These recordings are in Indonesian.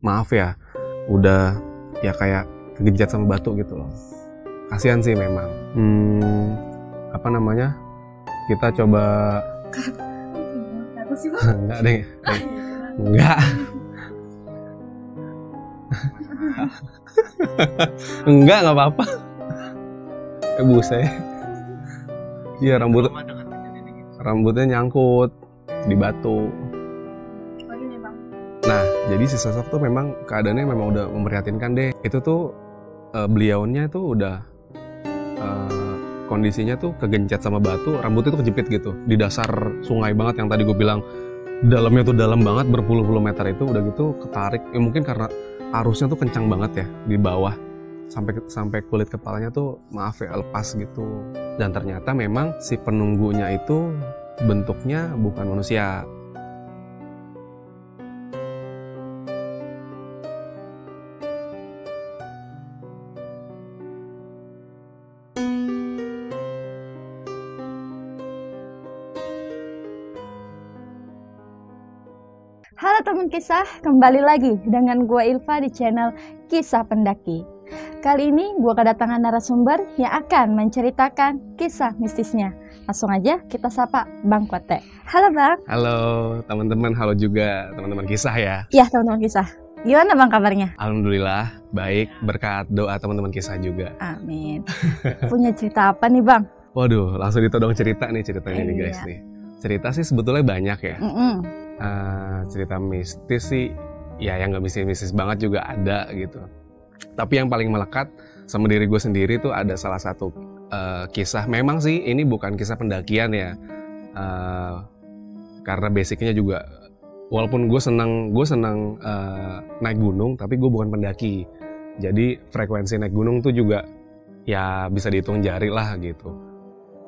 maaf ya, udah ya kayak kegencet sama batu gitu loh. Kasihan sih memang. Apa namanya? Kita coba. Apa sih Bang? Enggak deh. Enggak. Enggak apa-apa. Buset. Iya, rambutnya nyangkut di batu. Nah, jadi si sosok tuh memang keadaannya memang udah memprihatinkan deh. Itu tuh beliaunya tuh udah kondisinya tuh kegencet sama batu, rambutnya tuh kejepit gitu di dasar sungai banget yang tadi gue bilang dalamnya tuh dalam banget berpuluh-puluh meter itu, udah gitu ketarik. Ya mungkin karena arusnya tuh kencang banget ya di bawah. Sampai kulit kepalanya tuh maaf ya lepas gitu. Dan ternyata memang si penunggunya itu bentuknya bukan manusia. Halo teman kisah, kembali lagi dengan gue Ilva di channel Kisah Pendaki. Kali ini gue kedatangan narasumber yang akan menceritakan kisah mistisnya. Langsung aja kita sapa Bang Kote. Halo Bang. Halo teman-teman, halo juga teman-teman kisah ya. Iya teman-teman kisah. Gimana Bang kabarnya? Alhamdulillah, baik berkat doa teman-teman kisah juga. Amin. Punya cerita apa nih Bang? Waduh, langsung ditodong cerita nih ceritanya nih guys nih. Cerita sih sebetulnya banyak ya. Cerita mistis sih ya yang gak mistis banget juga ada gitu. Tapi yang paling melekat sama diri gue sendiri tuh ada salah satu kisah. Memang sih ini bukan kisah pendakian ya, karena basicnya juga walaupun gue senang naik gunung, tapi gue bukan pendaki. Jadi frekuensi naik gunung tuh juga ya bisa dihitung jari lah gitu.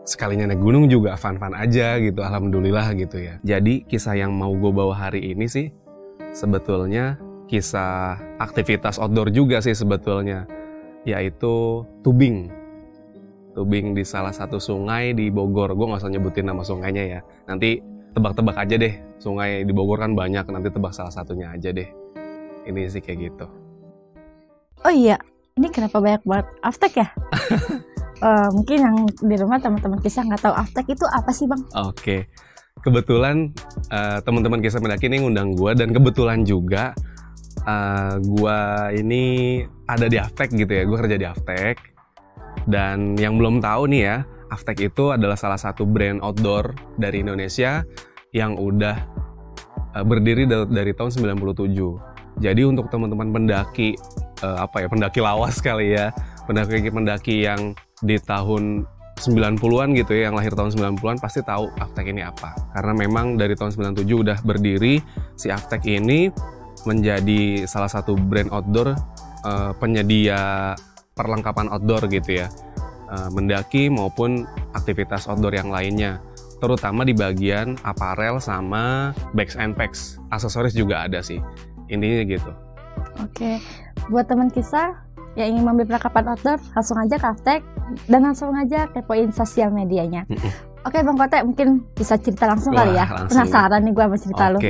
Sekalinya naik gunung juga fun-fun aja gitu, alhamdulillah gitu ya. Jadi kisah yang mau gue bawa hari ini sih sebetulnya kisah aktivitas outdoor juga sih sebetulnya, yaitu tubing di salah satu sungai di Bogor. Gue nggak usah nyebutin nama sungainya ya, nanti tebak-tebak aja deh. Sungai di Bogor kan banyak, nanti tebak salah satunya aja deh. Ini sih kayak gitu. Oh iya, ini kenapa banyak banget aftek ya? Mungkin yang di rumah teman-teman kisah nggak tahu aftek itu apa sih Bang? Oke, kebetulan teman-teman kisah pendaki ini ngundang gue, dan kebetulan juga gue ini ada di Aftek gitu ya. Gue kerja di Aftek, dan yang belum tahu nih ya, Aftek itu adalah salah satu brand outdoor dari Indonesia yang udah berdiri dari tahun 97. Jadi untuk teman-teman pendaki pendaki lawas kali ya, pendaki yang di tahun 90-an gitu ya, yang lahir tahun 90-an pasti tahu Aftek ini apa. Karena memang dari tahun 97 udah berdiri, si Aftek ini menjadi salah satu brand outdoor penyedia perlengkapan outdoor gitu ya, mendaki maupun aktivitas outdoor yang lainnya, terutama di bagian apparel sama bags and packs, aksesoris juga ada sih, intinya gitu. Oke, buat teman kisah yang ingin membeli perlengkapan outdoor, langsung aja ke Aftek dan langsung aja kepoin sosial medianya. Oke Bang Kote, mungkin bisa cerita langsung kali ya. Penasaran nih gue sama cerita lu.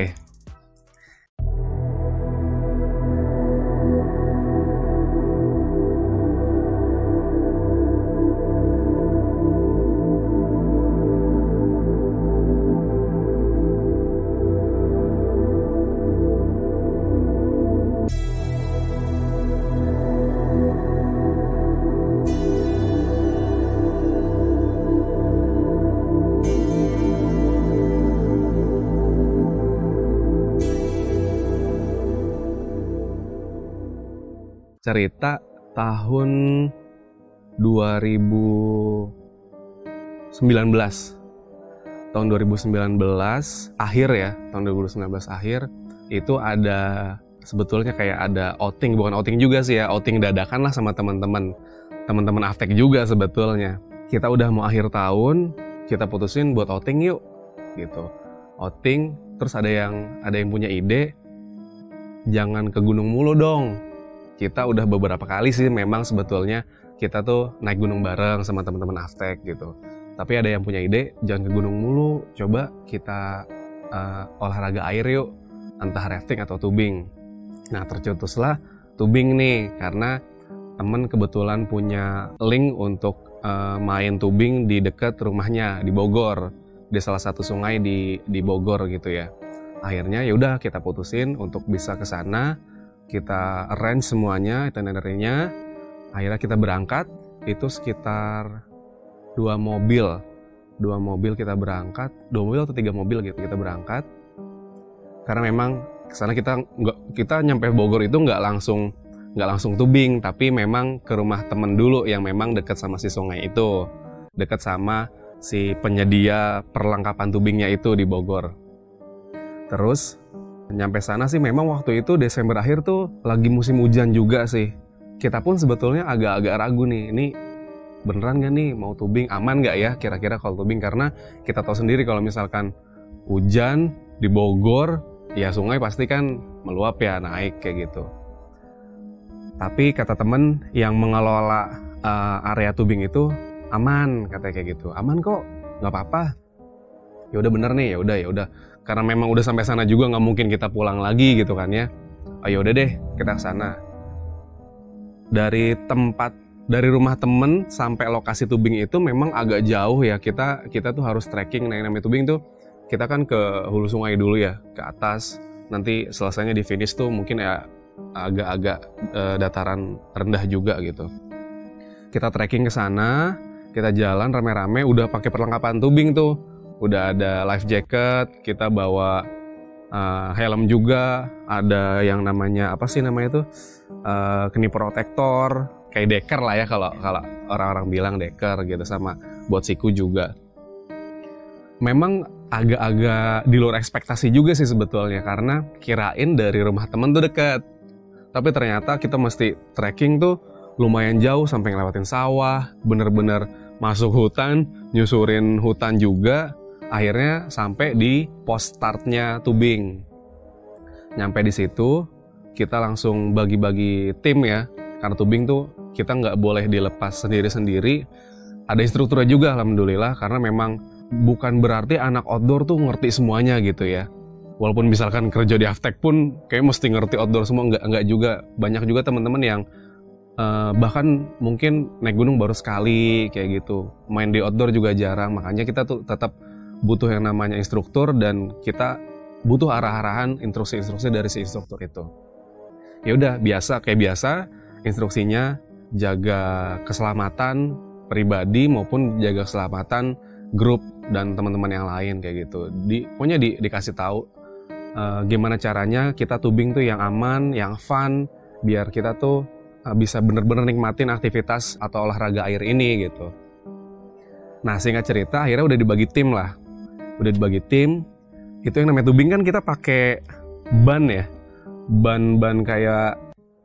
Cerita tahun 2019. Tahun 2019 akhir ya, tahun 2019 akhir itu ada sebetulnya kayak ada outing, bukan outing juga sih ya, outing dadakan lah sama teman-teman Aftek juga sebetulnya. Kita udah mau akhir tahun, kita putusin buat outing yuk gitu. Outing, terus ada yang punya ide, jangan ke gunung mulu dong. Kita udah beberapa kali sih memang sebetulnya kita tuh naik gunung bareng sama teman-teman Aftek gitu. Tapi ada yang punya ide, jangan ke gunung mulu, coba kita olahraga air yuk, entah rafting atau tubing. Nah, tercetuslah tubing nih karena temen kebetulan punya link untuk main tubing di dekat rumahnya di Bogor, di salah satu sungai di Bogor gitu ya. Akhirnya ya udah kita putusin untuk bisa ke sana, kita arrange semuanya itinerary-nya. Akhirnya kita berangkat, itu sekitar 2 mobil kita berangkat, 2 mobil atau 3 mobil gitu kita berangkat. Karena memang kesana kita nyampe Bogor itu nggak langsung tubing, tapi memang ke rumah temen dulu yang memang dekat sama si sungai itu, dekat sama si penyedia perlengkapan tubingnya itu di Bogor. Terus nyampe sana sih memang waktu itu Desember akhir tuh lagi musim hujan juga sih. Kita pun sebetulnya agak-agak ragu nih, ini beneran gak nih mau tubing, aman gak ya kira-kira kalau tubing, karena kita tahu sendiri kalau misalkan hujan di Bogor ya sungai pasti kan meluap ya, naik kayak gitu. Tapi kata temen yang mengelola area tubing itu aman, katanya kayak gitu. Aman kok, nggak apa-apa. Ya udah bener nih, ya udah. Karena memang udah sampai sana juga nggak mungkin kita pulang lagi gitu kan ya. Oh, ya udah deh, kita ke sana. Dari rumah temen sampai lokasi tubing itu memang agak jauh ya. Kita tuh harus trekking. Nah, yang namanya tubing tuh kita kan ke hulu sungai dulu ya, ke atas. Nanti selesainya di finish tuh mungkin ya agak-agak dataran rendah juga gitu. Kita trekking ke sana, kita jalan rame-rame, udah pakai perlengkapan tubing tuh, udah ada life jacket, kita bawa helm juga, ada yang namanya apa sih namanya tuh knee protector, kayak deker lah ya kalau orang-orang bilang deker gitu, sama buat siku juga. Memang agak-agak di luar ekspektasi juga sih sebetulnya, karena kirain dari rumah temen tuh deket. Tapi ternyata kita mesti trekking tuh lumayan jauh sampai ngelewatin sawah, bener-bener masuk hutan, nyusurin hutan juga. Akhirnya sampai di pos startnya tubing. Nyampe di situ, kita langsung bagi-bagi tim ya. Karena tubing tuh kita nggak boleh dilepas sendiri-sendiri. Ada instrukturnya juga alhamdulillah, karena memang bukan berarti anak outdoor tuh ngerti semuanya gitu ya. Walaupun misalkan kerja di Aftek pun kayak mesti ngerti outdoor semua, enggak juga. Banyak juga teman-teman yang bahkan mungkin naik gunung baru sekali kayak gitu. Main di outdoor juga jarang, makanya kita tuh tetap butuh yang namanya instruktur, dan kita butuh arah-arahan, instruksi-instruksi dari si instruktur itu. Ya udah, kayak biasa instruksinya jaga keselamatan pribadi maupun jaga keselamatan grup dan teman-teman yang lain kayak gitu. Pokoknya dikasih tahu gimana caranya kita tubing tuh yang aman, yang fun, biar kita tuh bisa bener-bener nikmatin aktivitas atau olahraga air ini gitu. Nah, singkat cerita akhirnya udah dibagi tim lah. Udah dibagi tim, itu yang namanya tubing kan kita pakai ban ya. Ban kayak,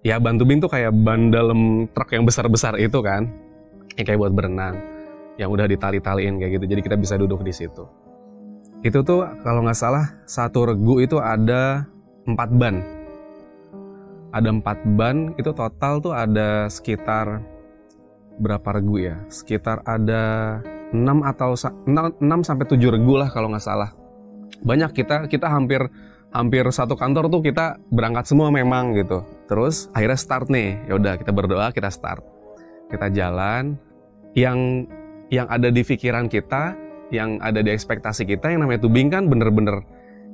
ya ban tubing tuh kayak ban dalam truk yang besar-besar itu kan. Yang kayak buat berenang. Yang udah ditali-taliin kayak gitu, jadi kita bisa duduk di situ. Itu tuh kalau nggak salah satu regu itu ada 4 ban. Ada 4 ban, itu total tuh ada sekitar berapa regu ya? Sekitar ada 6 sampai 7 regu lah kalau nggak salah. Banyak, kita hampir satu kantor tuh kita berangkat semua memang gitu. Terus akhirnya start nih. Ya udah, kita berdoa, kita start. Kita jalan, yang ada di pikiran kita, yang ada di ekspektasi kita, yang namanya tubing kan bener-bener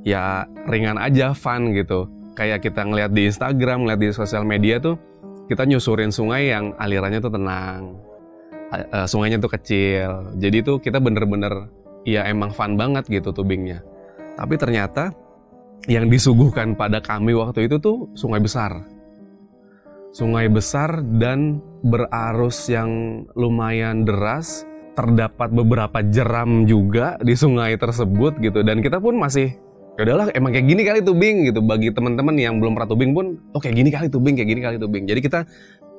ya ringan aja, fun gitu. Kayak kita ngeliat di Instagram, ngeliat di sosial media tuh, kita nyusurin sungai yang alirannya tuh tenang, sungainya tuh kecil. Jadi tuh kita bener-bener ya emang fun banget gitu tubingnya. Tapi ternyata yang disuguhkan pada kami waktu itu tuh sungai besar. Sungai besar dan berarus yang lumayan deras. Terdapat beberapa jeram juga di sungai tersebut gitu, dan kita pun masih ya udahlah, emang kayak gini kali tubing gitu. Bagi teman-teman yang belum pernah tubing pun, oh kayak gini kali tubing. Jadi kita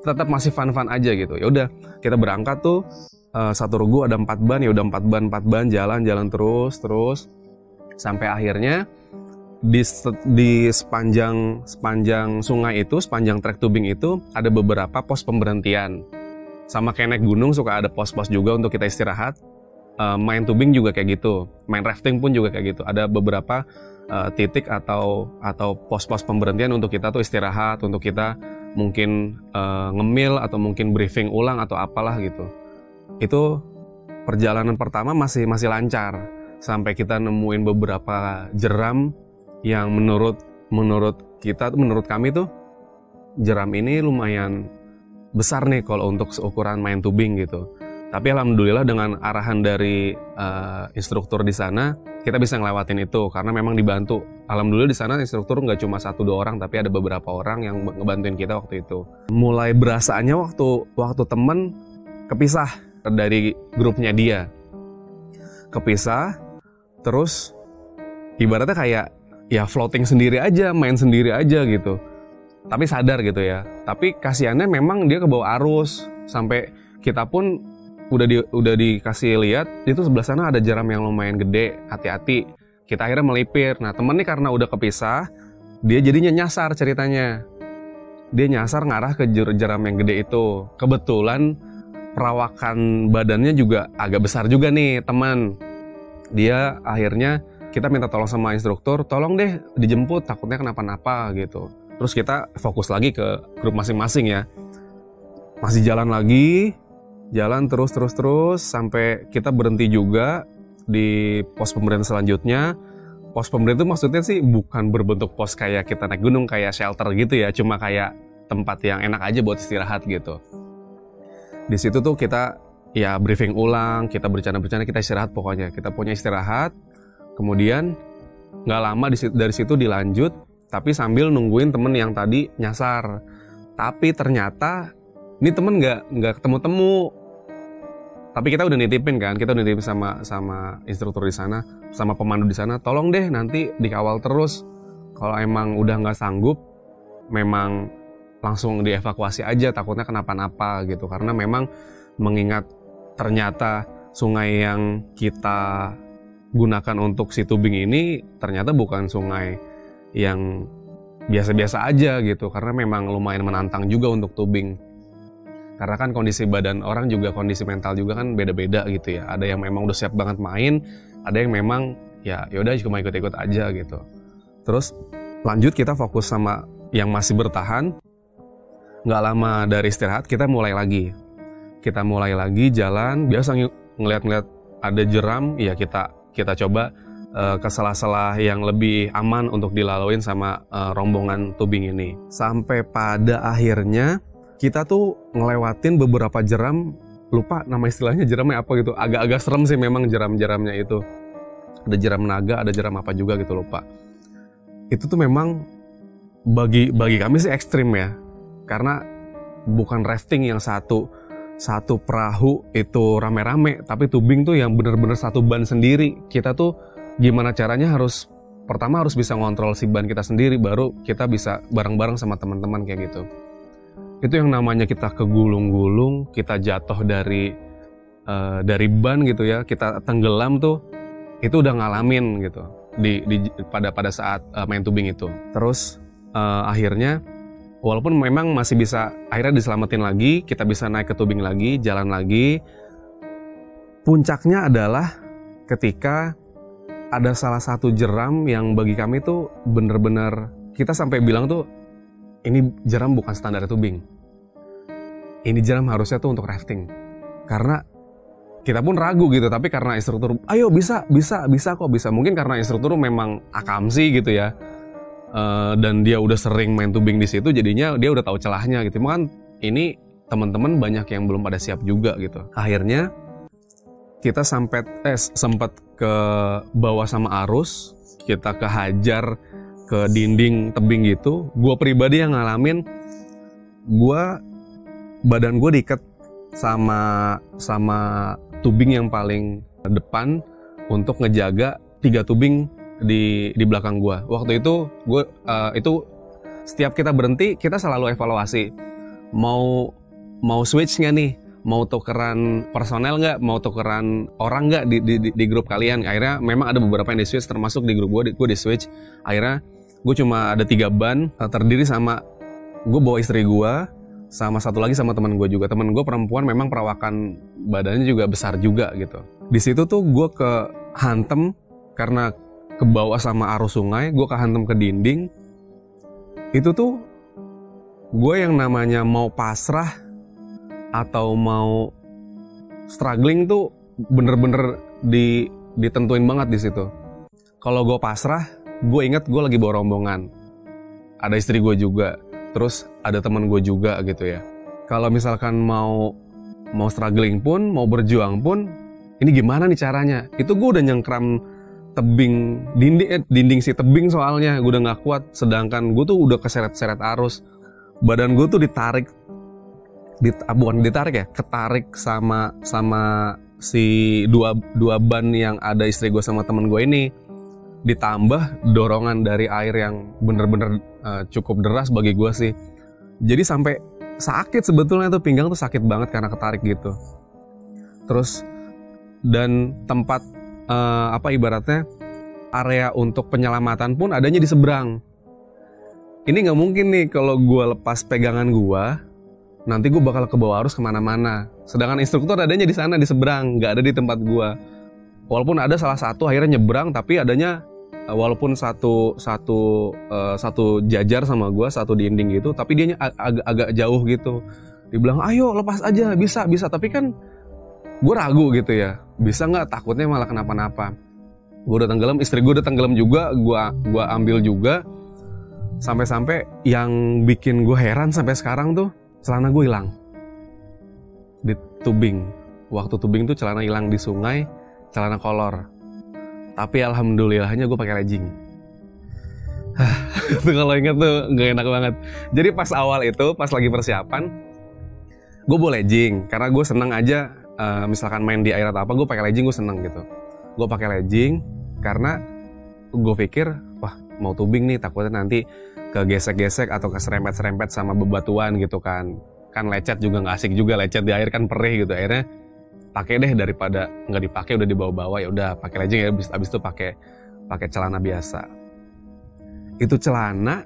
tetap masih fun-fun aja gitu. Ya udah, kita berangkat tuh satu regu ada 4 ban, ya udah 4 ban jalan terus sampai akhirnya di sepanjang sungai itu, sepanjang trek tubing itu ada beberapa pos pemberhentian. Sama kayak naik gunung suka ada pos-pos juga untuk kita istirahat. main tubing juga kayak gitu, main rafting pun juga kayak gitu. Ada beberapa titik atau pos-pos pemberhentian untuk kita tuh istirahat, untuk kita mungkin ngemil atau mungkin briefing ulang atau apalah gitu. Itu perjalanan pertama masih lancar sampai kita nemuin beberapa jeram yang menurut kami tuh jeram ini lumayan besar nih kalau untuk seukuran main tubing gitu. Tapi alhamdulillah dengan arahan dari instruktur di sana kita bisa ngelewatin itu karena memang dibantu. Alhamdulillah di sana instruktur nggak cuma 1-2 orang tapi ada beberapa orang yang ngebantuin kita waktu itu. Mulai berasanya waktu temen kepisah dari grupnya dia. Kepisah terus ibaratnya kayak ya floating sendiri aja, main sendiri aja gitu. Tapi sadar gitu ya. Tapi kasihannya memang dia kebawa arus sampai kita pun udah dikasih lihat itu sebelah sana ada jeram yang lumayan gede, hati-hati. Kita akhirnya melipir. Nah temen nih karena udah kepisah, dia jadinya nyasar ceritanya. Dia nyasar ngarah ke jeram yang gede itu. Kebetulan perawakan badannya juga agak besar juga nih teman. Dia akhirnya kita minta tolong sama instruktur, tolong deh dijemput takutnya kenapa-napa gitu. Terus kita fokus lagi ke grup masing-masing ya. Masih jalan lagi, jalan terus sampai kita berhenti juga di pos pemberhentian selanjutnya. Pos pemberhentian itu maksudnya sih bukan berbentuk pos kayak kita naik gunung kayak shelter gitu ya, cuma kayak tempat yang enak aja buat istirahat gitu. Di situ tuh kita ya briefing ulang, kita bercanda-bercanda, kita istirahat pokoknya. Kita punya istirahat, kemudian nggak lama dari situ dilanjut, tapi sambil nungguin temen yang tadi nyasar. Tapi ternyata ini temen nggak ketemu-temu. Tapi kita udah nitipin kan, kita udah nitipin sama instruktur di sana, sama pemandu di sana, tolong deh nanti dikawal terus. Kalau emang udah nggak sanggup, memang langsung dievakuasi aja, takutnya kenapa-napa gitu. Karena memang mengingat ternyata sungai yang kita gunakan untuk si tubing ini ternyata bukan sungai yang biasa-biasa aja gitu. Karena memang lumayan menantang juga untuk tubing. Karena kan kondisi badan orang juga, kondisi mental juga kan beda-beda gitu ya. Ada yang memang udah siap banget main, ada yang memang ya udah cuma ikut-ikut aja gitu. Terus lanjut kita fokus sama yang masih bertahan. Nggak lama dari istirahat kita mulai lagi. Kita mulai lagi jalan, biasa ngeliat-ngeliat ada jeram, ya kita coba ke sela-sela yang lebih aman untuk dilaluin sama rombongan tubing ini. Sampai pada akhirnya kita tuh ngelewatin beberapa jeram, lupa nama istilahnya jeramnya apa gitu. Agak-agak serem sih memang jeram-jeramnya itu. Ada jeram naga, ada jeram apa juga gitu, lupa. Itu tuh memang bagi kami sih ekstrim ya. Karena bukan rafting yang satu perahu itu rame-rame, tapi tubing tuh yang bener-bener satu ban sendiri. Kita tuh gimana caranya pertama harus bisa ngontrol si ban kita sendiri, baru kita bisa bareng-bareng sama teman-teman kayak gitu. Itu yang namanya kita kegulung-gulung, kita jatuh dari ban gitu ya, kita tenggelam tuh, itu udah ngalamin gitu pada saat main tubing itu. Terus akhirnya walaupun memang masih bisa akhirnya diselamatin lagi, kita bisa naik ke tubing lagi, jalan lagi. Puncaknya adalah ketika ada salah satu jeram yang bagi kami tuh bener-bener kita sampai bilang tuh ini jeram bukan standar tubing. Ini jeram harusnya tuh untuk rafting. Karena kita pun ragu gitu, tapi karena instruktur, ayo bisa kok bisa. Mungkin karena instruktur memang akamsi gitu ya. Dan dia udah sering main tubing di situ, jadinya dia udah tahu celahnya gitu. Kan ini teman-teman banyak yang belum pada siap juga gitu. Akhirnya kita sempat ke bawah sama arus, kita kehajar ke dinding tebing gitu. Gue pribadi yang ngalamin, badan gue diikat sama tubing yang paling depan untuk ngejaga 3 tubing di belakang gue. Waktu itu itu setiap kita berhenti kita selalu evaluasi mau switch nggak nih, mau tukeran personel nggak, mau tukeran orang nggak di grup kalian. Akhirnya memang ada beberapa yang di switch, termasuk di grup gue di switch. Akhirnya gue cuma ada 3 ban terdiri sama gue bawa istri gue sama satu lagi sama teman gue juga. Teman gue perempuan, memang perawakan badannya juga besar juga gitu. Di situ tuh gue kehantem karena ke bawah sama arus sungai, gue kehantem ke dinding. Itu tuh gue yang namanya mau pasrah atau mau struggling tuh bener-bener ditentuin banget di situ. Kalau gue pasrah, gue inget gue lagi bawa rombongan, ada istri gue juga, terus ada teman gue juga gitu ya. Kalau misalkan mau struggling pun, mau berjuang pun, ini gimana nih caranya? Itu gue udah nyengkram tebing, dinding si tebing soalnya, gue udah nggak kuat. Sedangkan gue tuh udah keseret-seret arus, badan gue tuh ketarik sama si dua ban yang ada istri gue sama temen gue ini, ditambah dorongan dari air yang bener-bener cukup deras bagi gue sih. Jadi sampai sakit sebetulnya tuh, pinggang tuh sakit banget karena ketarik gitu. Terus dan tempat ibaratnya area untuk penyelamatan pun adanya di seberang. Ini nggak mungkin nih kalau gue lepas pegangan gue, nanti gue bakal kebawa arus kemana-mana. Sedangkan instruktur adanya di sana di seberang, nggak ada di tempat gue. Walaupun ada salah satu akhirnya nyebrang, tapi adanya walaupun satu jajar sama gue, satu dinding gitu, tapi dia agak jauh gitu. Dibilang ayo lepas aja, bisa, tapi kan gue ragu gitu ya, bisa nggak, takutnya malah kenapa-napa. Gue udah tenggelam, istri gue udah tenggelam juga, gue ambil juga. Sampai-sampai yang bikin gue heran sampai sekarang tuh, celana gue hilang di tubing. Waktu tubing tuh celana hilang di sungai, celana kolor. Tapi alhamdulillahnya gue pakai legging. Itu kalau inget tuh gak enak banget. Jadi pas awal itu, pas lagi persiapan, gue bawa legging karena gue seneng aja. Misalkan main di air atau apa, gue pakai legging, gue seneng gitu. Gue pakai legging karena gue pikir, wah mau tubing nih, takutnya nanti kegesek-gesek atau keserempet-serempet sama bebatuan gitu kan. Kan lecet juga nggak asik juga, lecet di air kan perih gitu. Akhirnya pakai deh, daripada nggak dipakai udah dibawa-bawa, ya udah pakai legging ya. Abis itu pakai celana biasa. Itu celana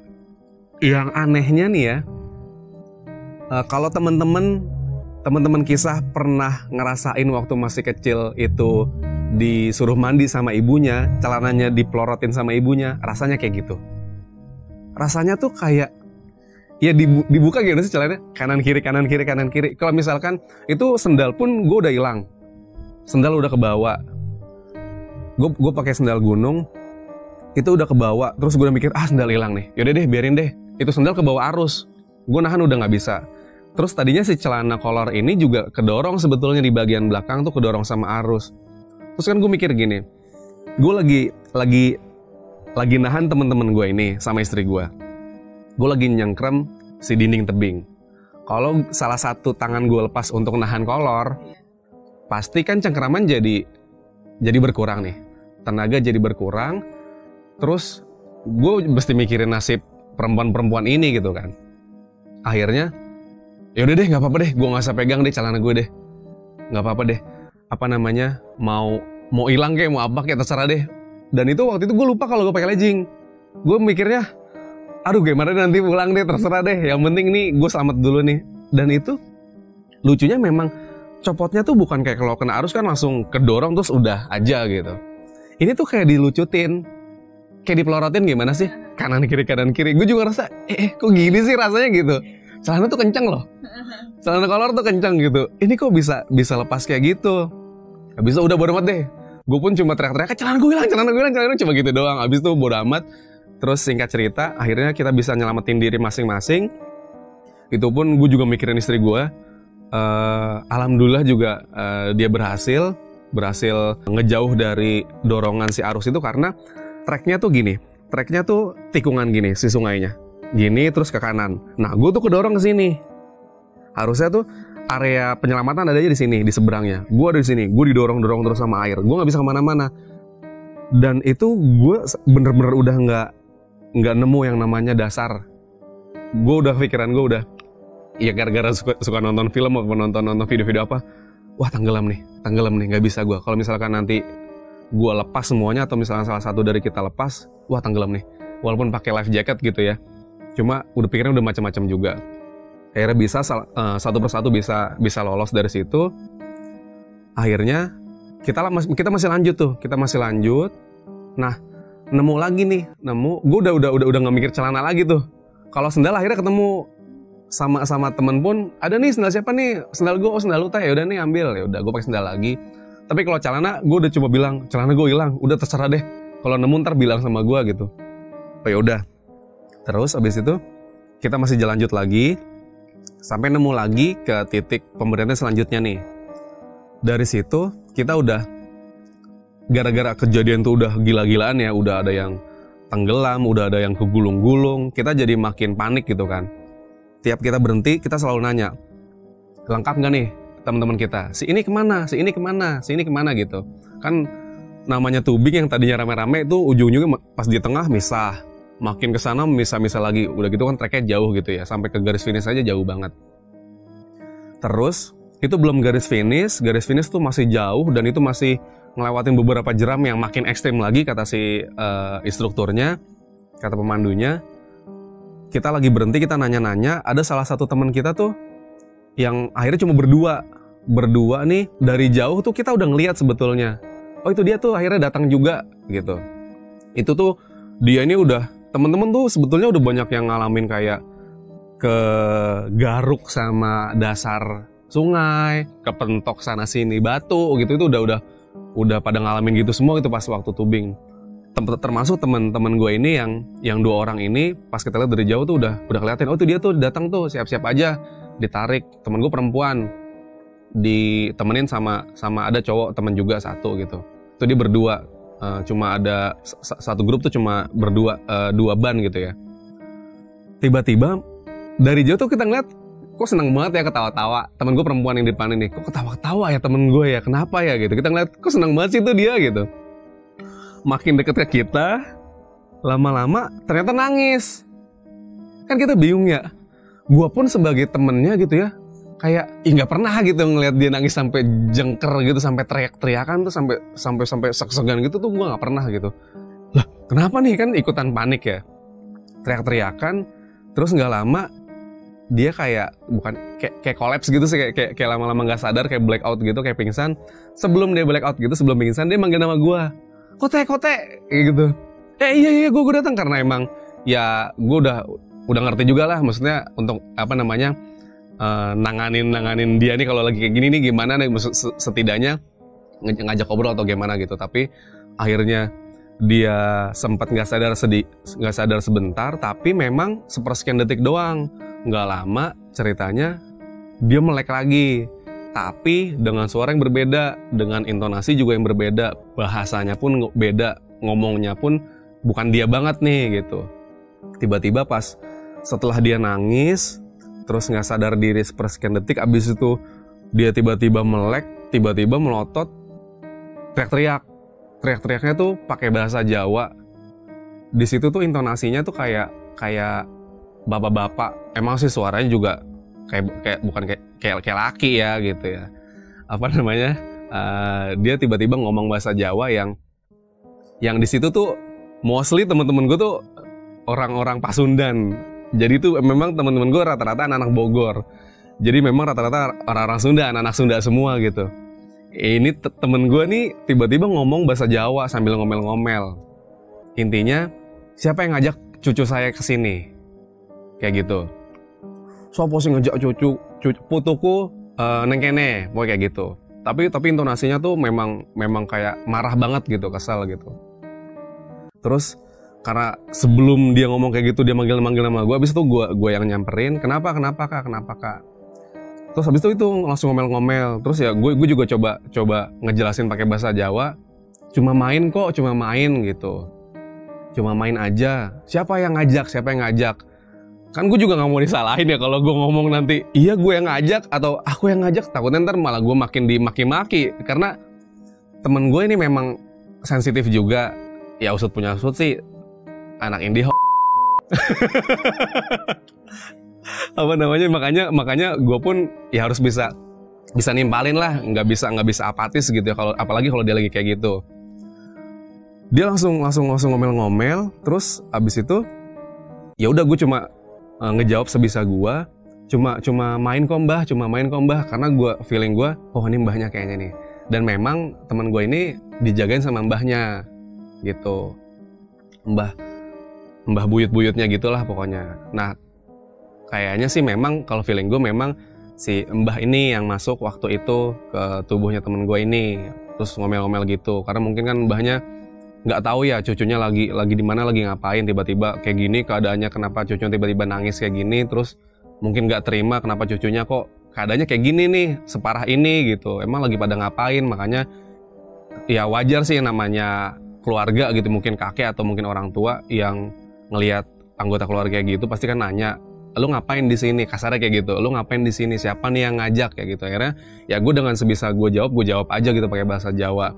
yang anehnya nih ya. Kalau teman-teman kisah pernah ngerasain waktu masih kecil itu disuruh mandi sama ibunya, celananya dipelorotin sama ibunya, rasanya kayak gitu. Rasanya tuh kayak ya dibuka gitu sih celananya, kanan kiri. Kalau misalkan itu sendal pun gue udah hilang, sendal udah kebawa. Gue pakai sendal gunung, itu udah kebawa. Terus gue udah mikir sendal hilang nih, yaudah deh biarin deh. Itu sendal kebawa arus, gue nahan udah nggak bisa. Terus tadinya si celana kolor ini juga kedorong sebetulnya di bagian belakang tuh, kedorong sama arus. Terus kan gue mikir gini, gue lagi nahan temen-temen gue ini sama istri gue. Gue lagi nyengkrem si dinding tebing. Kalau salah satu tangan gue lepas untuk nahan kolor, pasti kan cengkraman jadi berkurang nih. Tenaga jadi berkurang. Terus gue mesti mikirin nasib perempuan-perempuan ini gitu kan. Akhirnya, yaudah deh, nggak apa-apa deh, gue nggak usah pegang deh celana gue deh, nggak apa-apa deh. Mau hilang kayak mau apa kayak terserah deh. Dan itu waktu itu gue lupa kalau gue pakai legging. Gue mikirnya, aduh gimana nanti pulang deh, terserah deh. Yang penting nih gue selamat dulu nih. Dan itu lucunya memang copotnya tuh bukan kayak kalau kena arus kan langsung kedorong terus udah aja gitu. Ini tuh kayak dilucutin, kayak dipelorotin gimana sih? Kanan kiri. Gue juga rasa, kok gini sih rasanya gitu. Celana tuh kenceng loh. Celana kolor tuh kenceng gitu. Ini kok bisa lepas kayak gitu. Habis itu udah bodo amat deh. Gue pun cuma teriak-teriak, celana gue hilang, cuma gitu doang. Habis itu bodo amat. Terus singkat cerita, akhirnya kita bisa nyelamatin diri masing-masing. Itu pun gue juga mikirin istri gue. Alhamdulillah juga dia berhasil ngejauh dari dorongan si arus itu karena treknya tuh gini. Treknya tuh tikungan gini si sungainya. Gini terus ke kanan. Nah, gue tuh kedorong ke sini. Harusnya tuh area penyelamatan adanya di sini, di seberangnya. Gue ada di sini, gue didorong terus sama air. Gue nggak bisa kemana-mana. Dan itu gue bener-bener udah nggak nemu yang namanya dasar. Gue udah pikiran gue udah, ya gara-gara suka nonton film atau nonton video-video apa. Wah tenggelam nih, nggak bisa gue. Kalau misalkan nanti gue lepas semuanya atau misalkan salah satu dari kita lepas, wah tenggelam nih. Walaupun pakai life jacket gitu ya. Cuma udah pikirannya udah macam-macam juga. Akhirnya bisa satu persatu bisa lolos dari situ. Akhirnya kita masih lanjut tuh, kita masih lanjut. Nah, nemu lagi nih, gue udah nggak mikir celana lagi tuh. Kalau sendal akhirnya ketemu sama temen pun, ada nih sendal siapa nih, sendal gue, sendal lu teh, ya udah nih ambil, ya udah gue pakai sendal lagi. Tapi kalau celana gue udah coba bilang, celana gue hilang, udah terserah deh. Kalau nemu ntar bilang sama gue gitu. Oh ya udah. Terus abis itu kita masih lanjut lagi sampai nemu lagi ke titik pemberian selanjutnya nih. Dari situ kita udah gara-gara kejadian tuh udah gila-gilaan ya, udah ada yang tenggelam, udah ada yang kegulung-gulung, kita jadi makin panik gitu kan. Tiap kita berhenti, kita selalu nanya, lengkap nggak nih teman-teman kita? Si ini kemana? Si ini kemana? Si ini kemana gitu. Kan namanya tubing yang tadinya rame-rame itu ujung-ujungnya pas di tengah misah. Makin kesana misah-misah lagi. Udah gitu kan tracknya jauh gitu ya. Sampai ke garis finish aja jauh banget. Terus itu belum garis finish tuh masih jauh dan itu masih ngelewatin beberapa jeram yang makin ekstrim lagi kata si instrukturnya, kata pemandunya. Kita lagi berhenti, kita nanya-nanya, ada salah satu teman kita tuh yang akhirnya cuma berdua nih, dari jauh tuh kita udah ngelihat sebetulnya. Oh itu dia tuh akhirnya datang juga gitu. Itu tuh dia ini udah, temen-temen tuh sebetulnya udah banyak yang ngalamin kayak ke garuk sama dasar sungai, kepentok sana sini batu gitu, itu udah pada ngalamin gitu semua itu pas waktu tubing. Termasuk teman-teman gue ini yang dua orang ini pas kita lihat dari jauh tuh udah kelihatan, oh tuh dia tuh datang tuh, siap-siap aja, ditarik. Temen gue perempuan ditemenin sama ada cowok temen juga satu gitu. Itu dia berdua, cuma ada satu grup tuh cuma berdua, dua ban gitu ya. Tiba-tiba dari jauh tuh kita ngeliat, kok seneng banget ya ketawa-tawa. Temen gue perempuan yang di depan ini, kok ketawa-ketawa ya temen gue ya, kenapa ya gitu. Kita ngeliat, kok seneng banget sih tuh dia gitu. Makin deket ke kita, lama-lama ternyata nangis. Kan kita bingung ya. Gua pun sebagai temennya gitu ya, kayak nggak pernah gitu ngeliat dia nangis sampai jengker gitu, sampai teriak-teriakan tuh, sampai seg-segan gitu tuh gua nggak pernah gitu. Lah kenapa nih, kan ikutan panik ya, teriak-teriakan. Terus nggak lama dia kayak kayak collapse gitu sih, kayak lama-lama nggak sadar, kayak blackout gitu, kayak pingsan. Sebelum dia blackout gitu, sebelum pingsan dia manggil nama gua. Kote kayak gitu. Iya gue datang karena emang ya gue udah ngerti juga lah, maksudnya untuk apa namanya nanganin dia nih kalau lagi kayak gini nih gimana nih, setidaknya ngajak ngobrol atau gimana gitu. Tapi akhirnya dia sempat nggak sadar sebentar, tapi memang sepersekian detik doang. Nggak lama ceritanya dia melek lagi. Tapi dengan suara yang berbeda, dengan intonasi juga yang berbeda, bahasanya pun beda, ngomongnya pun bukan dia banget nih gitu. Tiba-tiba pas setelah dia nangis, terus nggak sadar diri sepersekian detik, abis itu dia tiba-tiba melek, tiba-tiba melotot, teriak-teriaknya tuh pakai bahasa Jawa. Di situ tuh intonasinya tuh kayak bapak-bapak. Emang sih suaranya juga bukan kayak laki ya gitu ya. Apa namanya? Dia tiba-tiba ngomong bahasa Jawa yang di situ tuh mostly teman-teman gue tuh orang-orang Pasundan. Jadi tuh memang teman-teman gue rata-rata anak Bogor. Jadi memang rata-rata orang-orang Sunda, anak Sunda semua gitu. Ini temen gue nih tiba-tiba ngomong bahasa Jawa sambil ngomel-ngomel. Intinya, siapa yang ngajak cucu saya ke sini? Kayak gitu. Sopo sih ngajak cucu putuku neng kene, pokoknya kayak gitu. Tapi intonasinya tuh memang kayak marah banget gitu, kesal gitu. Terus karena sebelum dia ngomong kayak gitu dia manggil nama gue, abis itu gue yang nyamperin, kenapa kak? Terus habis itu langsung ngomel-ngomel. Terus ya gue juga coba ngejelasin pakai bahasa Jawa. Cuma main gitu. Cuma main aja. Siapa yang ngajak? Kan gue juga nggak mau disalahin ya kalau gue ngomong nanti iya gue yang ngajak atau aku yang ngajak, takutnya ntar malah gue makin dimaki-maki. Karena temen gue ini memang sensitif juga. Ya usut punya usut sih, anak indie apa namanya, makanya gue pun ya harus bisa nimpalin lah, nggak bisa apatis gitu ya, kalau apalagi kalau dia lagi kayak gitu. Dia langsung ngomel-ngomel, terus abis itu ya udah gue cuma ngejawab sebisa gue. cuma main kok mbah, karena feeling gue, oh ini mbahnya kayaknya nih. Dan memang teman gue ini dijagain sama mbahnya gitu, mbah buyut-buyutnya gitulah pokoknya. Nah kayaknya sih memang kalau feeling gue memang si mbah ini yang masuk waktu itu ke tubuhnya temen gue ini, terus ngomel-ngomel gitu, karena mungkin kan mbahnya nggak tahu ya cucunya lagi di mana, lagi ngapain, tiba-tiba kayak gini keadaannya, kenapa cucunya tiba-tiba nangis kayak gini, terus mungkin nggak terima kenapa cucunya kok keadaannya kayak gini nih, separah ini gitu, emang lagi pada ngapain. Makanya ya wajar sih namanya keluarga gitu, mungkin kakek atau mungkin orang tua yang ngelihat anggota keluarga kayak gitu pasti kan nanya, lu ngapain di sini, kasarnya kayak gitu, lu ngapain di sini, siapa nih yang ngajak kayak gitu. Akhirnya ya gue dengan sebisa gue jawab aja gitu pakai bahasa Jawa.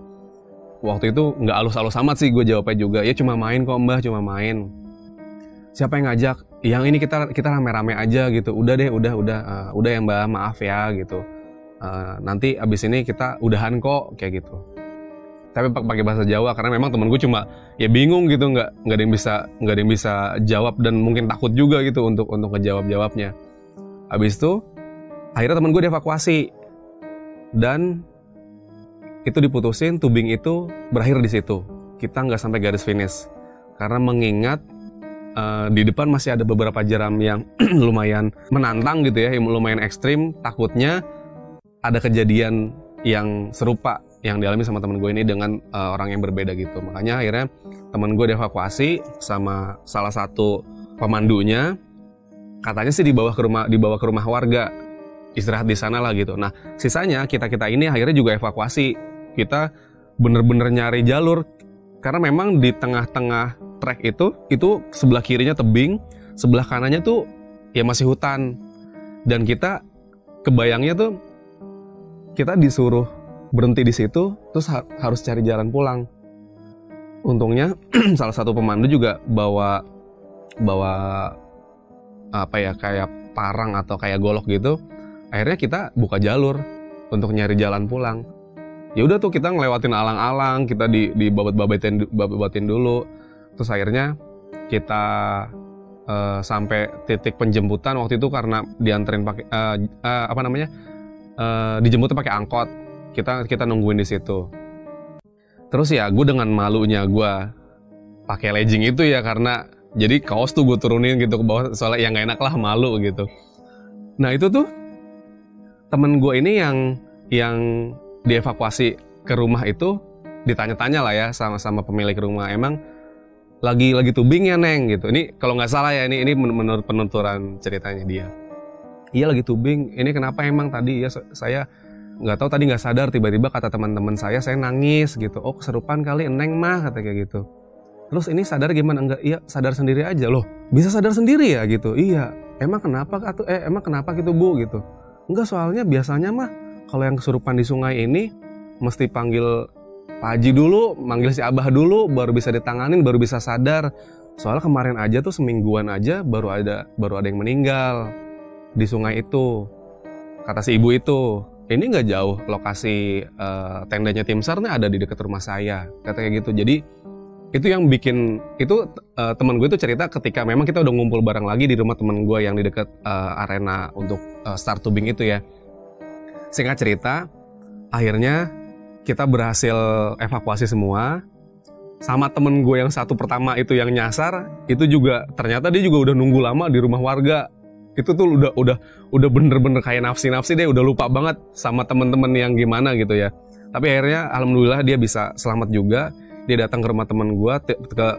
Waktu itu nggak halus-halus amat sih gue jawabnya juga, ya cuma main kok mbah, cuma main. Siapa yang ngajak? Yang ini kita rame-rame aja gitu. Udah deh, udah ya mbak, maaf ya gitu. Nanti abis ini kita udahan kok kayak gitu. Tapi pakai bahasa Jawa karena memang temen gue cuma ya bingung gitu, nggak ada yang bisa jawab dan mungkin takut juga gitu untuk ngejawabnya. Abis itu akhirnya temen gue dievakuasi dan itu diputusin, tubing itu berakhir di situ. Kita nggak sampai garis finish karena mengingat di depan masih ada beberapa jeram yang lumayan menantang gitu ya, yang lumayan ekstrim. Takutnya ada kejadian yang serupa yang dialami sama temen gue ini dengan orang yang berbeda gitu. Makanya akhirnya temen gue dievakuasi sama salah satu pemandunya. Katanya sih dibawa ke rumah warga, istirahat di sana lah gitu. Nah sisanya kita ini akhirnya juga evakuasi. Kita bener-bener nyari jalur karena memang di tengah-tengah trek itu sebelah kirinya tebing, sebelah kanannya tuh ya masih hutan. Dan kita kebayangnya tuh kita disuruh berhenti di situ terus harus cari jalan pulang. Untungnya salah satu pemandu juga bawa apa ya, kayak parang atau kayak golok gitu. Akhirnya kita buka jalur untuk nyari jalan pulang. Ya udah tuh kita ngelewatin alang-alang, kita dibabat-babatin dulu. Terus akhirnya kita sampai titik penjemputan waktu itu karena dianterin pakai dijemputnya pakai angkot. Kita nungguin di situ. Terus ya gue dengan malunya gue pakai legging itu ya, karena jadi kaos tuh gue turunin gitu ke bawah soalnya yang gak enak lah, malu gitu. Nah itu tuh temen gue ini yang dievakuasi ke rumah itu ditanya-tanya lah ya sama pemilik rumah, emang lagi tubing ya Neng gitu. Ini kalau nggak salah ya, ini menurut penuturan ceritanya dia. Iya lagi tubing. Ini kenapa emang tadi ya saya nggak tahu, tadi nggak sadar, tiba-tiba kata teman-teman saya nangis gitu. Oh keserupan kali Neng mah, kata kayak gitu. Terus ini sadar gimana? Enggak, iya sadar sendiri aja. Loh bisa sadar sendiri ya gitu? Iya. Emang kenapa gitu Bu gitu? Enggak, soalnya biasanya mah kalau yang kesurupan di sungai ini mesti panggil Pak Haji dulu, manggil si Abah dulu, baru bisa ditanganin, baru bisa sadar. Soalnya kemarin aja tuh semingguan aja baru ada yang meninggal di sungai itu. Kata si ibu itu, ini nggak jauh lokasi tendanya tim SAR nih, ada di dekat rumah saya. Kata kayak gitu. Jadi itu yang bikin itu teman gue itu cerita ketika memang kita udah ngumpul bareng lagi di rumah teman gue yang di dekat arena untuk start tubing itu ya. Singkat cerita, akhirnya kita berhasil evakuasi semua. Sama temen gue yang satu pertama itu yang nyasar, itu juga ternyata dia juga udah nunggu lama di rumah warga. Itu tuh udah bener-bener kayak nafsi deh, udah lupa banget sama temen-temen yang gimana gitu ya. Tapi akhirnya alhamdulillah dia bisa selamat juga. Dia datang ke rumah temen gue,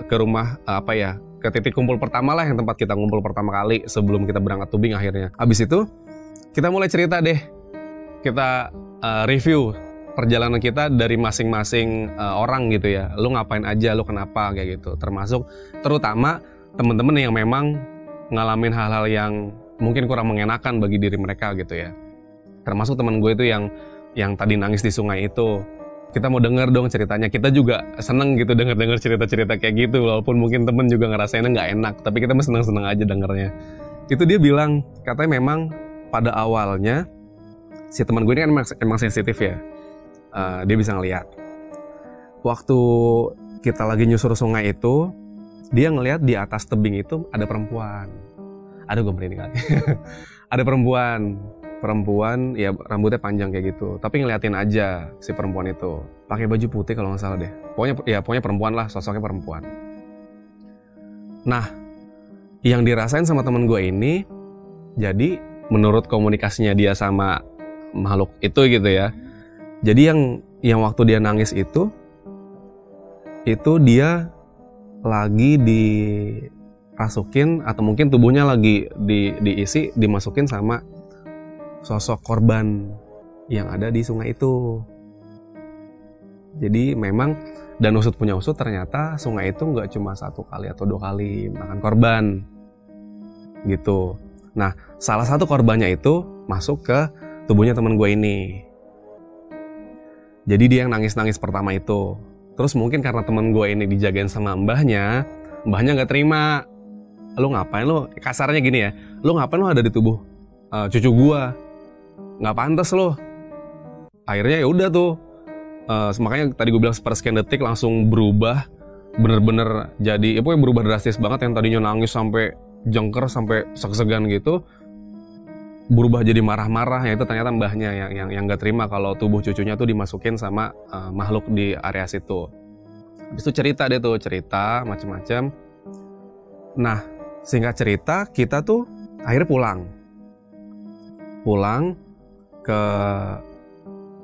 ke rumah ke titik kumpul pertama lah, yang tempat kita ngumpul pertama kali sebelum kita berangkat tubing akhirnya. Habis itu kita mulai cerita deh. Kita review perjalanan kita dari masing-masing orang gitu ya. Lu ngapain aja, lu kenapa kayak gitu. Terutama teman-teman yang memang ngalamin hal-hal yang mungkin kurang mengenakan bagi diri mereka gitu ya. Termasuk teman gue itu yang tadi nangis di sungai itu. Kita mau denger dong ceritanya. Kita juga seneng gitu denger cerita-cerita kayak gitu, walaupun mungkin temen juga ngerasainnya nggak enak, tapi kita mah seneng-seneng aja dengernya. Itu dia bilang, katanya memang pada awalnya si teman gue ini kan emang sensitif ya. Dia bisa ngelihat. Waktu kita lagi nyusur sungai itu, dia ngelihat di atas tebing itu ada perempuan. Aduh gue merinding lagi. ada perempuan ya rambutnya panjang kayak gitu, tapi ngeliatin aja si perempuan itu pakai baju putih kalau nggak salah deh, pokoknya perempuan lah, sosoknya perempuan. Nah, yang dirasain sama temen gue ini, jadi menurut komunikasinya dia sama makhluk itu gitu ya, jadi yang waktu dia nangis itu dia lagi dirasukin atau mungkin tubuhnya lagi dimasukin sama sosok korban yang ada di sungai itu. Jadi memang, dan usut punya usut, ternyata sungai itu nggak cuma 1 kali atau 2 kali makan korban gitu. Nah, salah satu korbannya itu masuk ke tubuhnya teman gue ini. Jadi dia yang nangis-nangis pertama itu. Terus mungkin karena teman gue ini dijagain sama mbahnya nggak terima. Lu ngapain lu, kasarnya gini ya, lu ngapain lu ada di tubuh cucu gue, nggak pantas lu. Akhirnya ya udah tuh, makanya tadi gue bilang sepersekian detik langsung berubah, bener-bener jadi, ya pokoknya berubah drastis banget. Yang tadinya nangis sampai jengker, sampai seg-segan gitu, berubah jadi marah-marah. Ya itu ternyata mbahnya yang nggak terima kalau tubuh cucunya tuh dimasukin sama makhluk di area situ. Habis itu cerita macam-macam. Nah, singkat cerita, kita tuh akhirnya pulang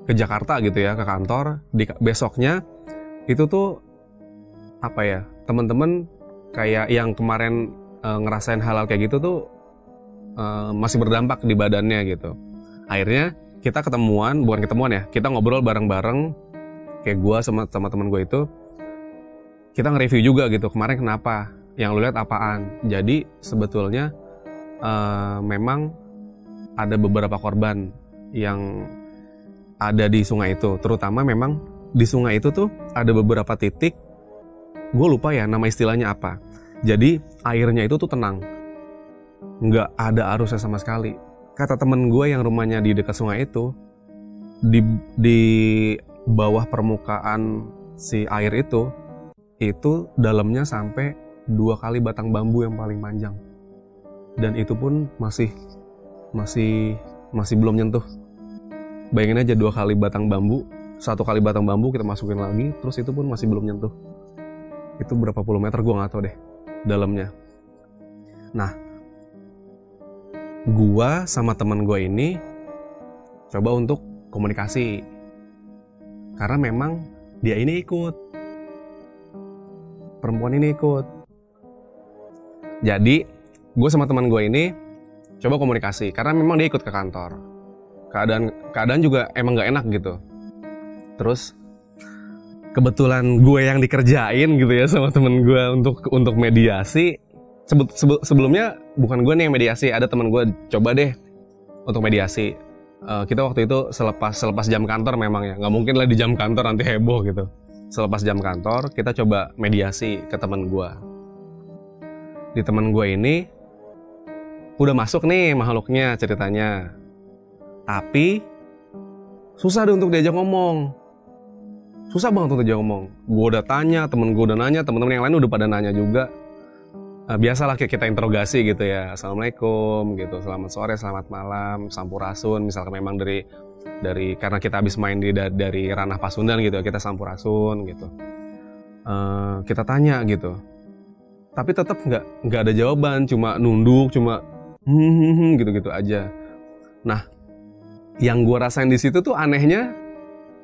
ke Jakarta gitu ya, ke kantor. Besoknya itu tuh apa ya, teman-teman kayak yang kemarin ngerasain hal-hal kayak gitu tuh masih berdampak di badannya gitu. Akhirnya kita bukan ketemuan ya, kita ngobrol bareng-bareng, kayak gue sama teman gue itu, kita nge-review juga gitu, kemarin kenapa, yang lu lihat apaan. Jadi sebetulnya memang ada beberapa korban yang ada di sungai itu, terutama memang di sungai itu tuh ada beberapa titik, gue lupa ya nama istilahnya apa. Jadi airnya itu tuh tenang, nggak ada arusnya sama sekali. Kata temen gue yang rumahnya di dekat sungai itu, di bawah permukaan si air itu dalamnya sampai 2 kali batang bambu yang paling panjang, dan itu pun masih belum nyentuh. Bayangin aja 2 kali batang bambu, 1 kali batang bambu kita masukin lagi, terus itu pun masih belum nyentuh. Itu berapa puluh meter gue nggak tahu deh dalamnya. Nah, gua sama teman gue ini coba untuk komunikasi, karena memang dia ini ikut, perempuan ini ikut. Jadi gue sama teman gue ini coba komunikasi, karena memang dia ikut ke kantor. Keadaan juga emang nggak enak gitu. Terus kebetulan gue yang dikerjain gitu ya sama temen gue untuk mediasi. Sebelumnya bukan gue nih yang mediasi, ada teman gue coba deh untuk mediasi. Kita waktu itu selepas jam kantor, memang ya nggak mungkin lah di jam kantor nanti heboh gitu. Selepas jam kantor kita coba mediasi ke teman gue. Di teman gue ini udah masuk nih makhluknya ceritanya, tapi susah deh untuk diajak ngomong. Susah banget untuk diajak ngomong. Gue udah tanya, temen gue udah nanya, temen-temen yang lain udah pada nanya juga. Biasalah kita interogasi gitu ya, assalamualaikum gitu, selamat sore, selamat malam, sampurasun, misalkan memang dari karena kita habis main dari ranah Pasundan gitu ya, kita sampurasun gitu. Kita tanya gitu, tapi tetap nggak ada jawaban, cuma nunduk, cuma gitu aja. Nah, yang gue rasain di situ tuh anehnya,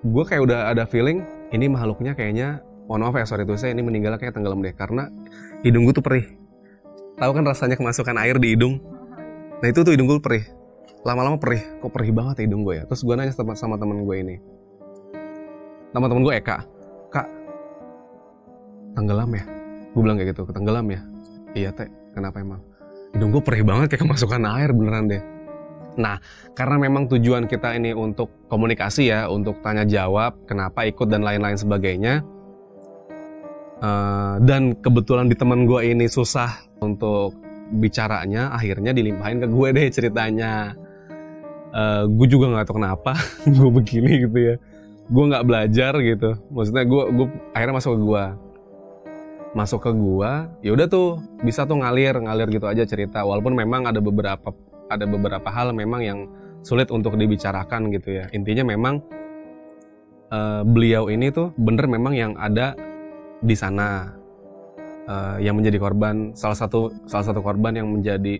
gue kayak udah ada feeling ini makhluknya kayaknya, mohon maaf ya, sorry tuh saya ini meninggal kayak tenggelam deh, karena hidung gue tuh perih. Tahu kan rasanya kemasukan air di hidung? Nah itu tuh hidung gue perih. Lama-lama perih. Kok perih banget ya hidung gue ya? Terus gue nanya sama temen gue ini. Temen gue Eka. Kak, tenggelam ya? Gue bilang kayak gitu, tenggelam ya? Iya teh, kenapa emang? Hidung gue perih banget kayak kemasukan air beneran deh. Nah, karena memang tujuan kita ini untuk komunikasi ya, untuk tanya jawab, kenapa ikut dan lain-lain sebagainya. Dan kebetulan di teman gue ini susah untuk bicaranya, akhirnya dilimpahin ke gue deh ceritanya. Gue juga nggak tahu kenapa gue begini gitu ya. Gue nggak belajar gitu. Maksudnya gue akhirnya masuk ke gue. Ya udah tuh bisa tuh ngalir gitu aja cerita. Walaupun memang ada beberapa ada beberapa hal memang yang sulit untuk dibicarakan gitu ya. Intinya memang beliau ini tuh bener memang yang ada di sana, yang menjadi korban, salah satu korban yang menjadi